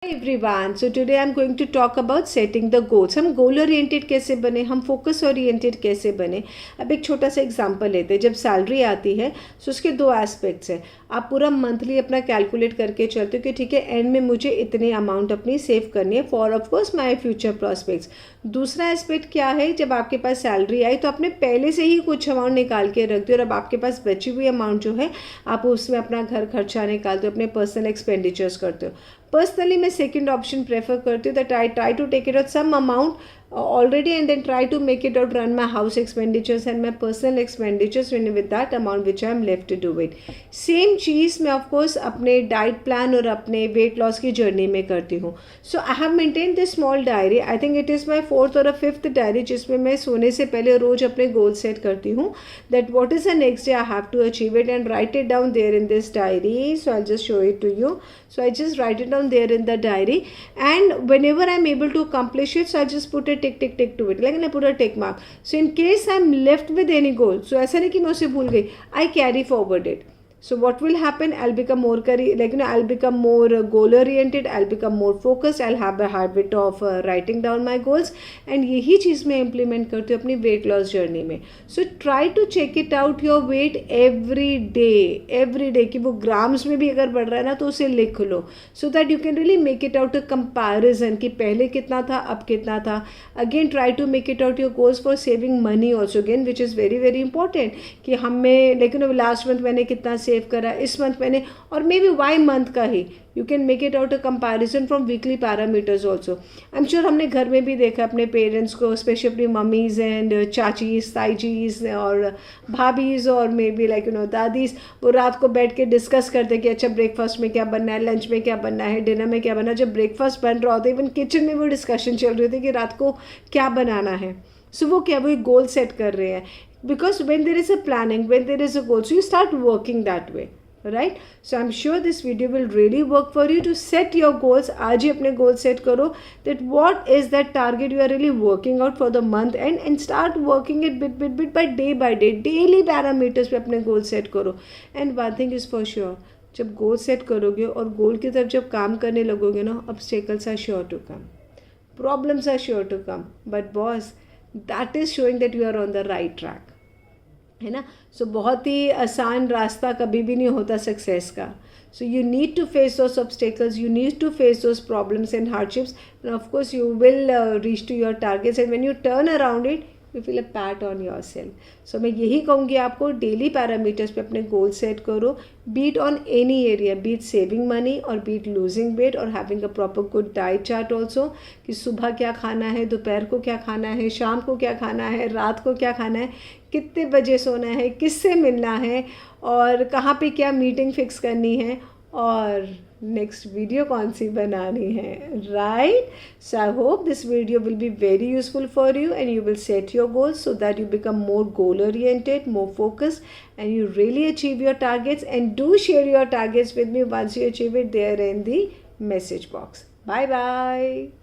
Hi everyone, so today I'm going to talk about setting the goals. हम goal oriented कैसे बने, हम focus oriented कैसे बने. अब एक छोटा सा एग्जांपल लेते हैं. जब सैलरी आती है तो उसके दो एस्पेक्ट्स हैं. आप पूरा मंथली अपना कैलकुलेट करके चलते हो कि ठीक है एंड में मुझे इतने अमाउंट अपनी सेव करनी है for of course my future prospects. दूसरा एस्पेक्ट क्या है, जब आपके पास सैलरी आई तो आपने पहले से ही कुछ अमाउंट निकाल के रख दिया और अब आपके पास बची हुई अमाउंट जो है आप उसमें अपना घर खर्चा निकालते हो, अपने पर्सनल एक्सपेंडिचर्स करते हो. पर्सनली मैं सेकेंड ऑप्शन प्रेफर करती हूँ that I try to take it out some amount already and then try to make it out, run my house expenditures and my personal expenditures and with that amount which I am left to do it. Same चीज़ मैं of course अपने diet plan और अपने weight loss की journey में करती हूँ. So I have maintain this small diary. I think it is my fourth और फिफ्थ डायरी जिसमें मैं सोने से पहले रोज़ अपने गोल सेट करती हूँ that what is the next day I have to achieve it and write it down there in this diary. So I just show it to you. So I just write it down there in the diary, and whenever I'm able to accomplish it, so I just put a tick tick tick to it, like I put a tick mark. So in case I'm left with any goal, so ऐसा नहीं कि मैं उसे भूल गई, I carry forward it. So what will happen? I'll become more I'll become more goal oriented. I'll become more focused. I'll have a habit of writing down my goals. And यही चीज़ मैं implement करती हूँ अपनी weight loss journey में. So try to check it out your weight every day कि वो grams में भी अगर बढ़ रहा है ना तो उसे लिख लो so that you can really make it out a comparison कि पहले कितना था अब कितना था. Again try to make it out your goals for saving money also again, which is very very important कि हमें लास्ट मंथ मैंने कितना सेव करा, इस मंथ मैंने, और मे बी वाई मंथ का ही you can make it out a comparison from weekly parameters also. I am sure हमने घर में भी देखा अपने पेरेंट्स को, स्पेशली अपनी मम्मीज़ एंड चाचीज़ ताईजीज़ और भाभीज़ और मे बी दादीज़, वो रात को बैठ के डिस्कस करते कि अच्छा ब्रेकफास्ट में क्या बनना है, लंच में क्या बनना है, डिनर में क्या बनना है. जब ब्रेकफास्ट बन रहा होता है इवन किचन में वो डिस्कशन चल रही होती कि रात को क्या बनाना है. सो वो क्या, वो एक गोल सेट कर रहे हैं. Because when there is a planning, when there is a goal, so you start working that way, right? So I'm sure this video will really work for you to set your goals. आज ही अपने goal set करो that what is that target you are really working out for the month and start working it bit by day, daily parameters पे अपने goal set करो. And one thing is for sure, जब goal set करोगे और goal की तरफ जब काम करने लगोगे ना, obstacles are sure to come, problems are sure to come, but boss, that is showing that you are on the right track, है ना. सो बहुत ही आसान रास्ता कभी भी नहीं होता सक्सेस का. So you need to face those obstacles, you need to face those problems and hardships, and of course you will reach to your targets. And when you turn around it you feel a pat on your self. So मैं यही कहूँगी आपको, daily parameters पे अपने goal set करो, beat on any area, beat saving money और beat losing weight और having a proper good diet chart also, कि सुबह क्या खाना है, दोपहर को क्या खाना है, शाम को क्या खाना है, रात को क्या खाना है, कितने बजे सोना है, किससे मिलना है और कहाँ पे क्या मीटिंग फिक्स करनी है और नेक्स्ट वीडियो कौन सी बनानी है, right. So I hope this video will be very useful for you and you will set your goals so that you become more goal oriented, more focused and you really achieve your targets. And do share your targets with me once you achieve it there in the message box. Bye bye.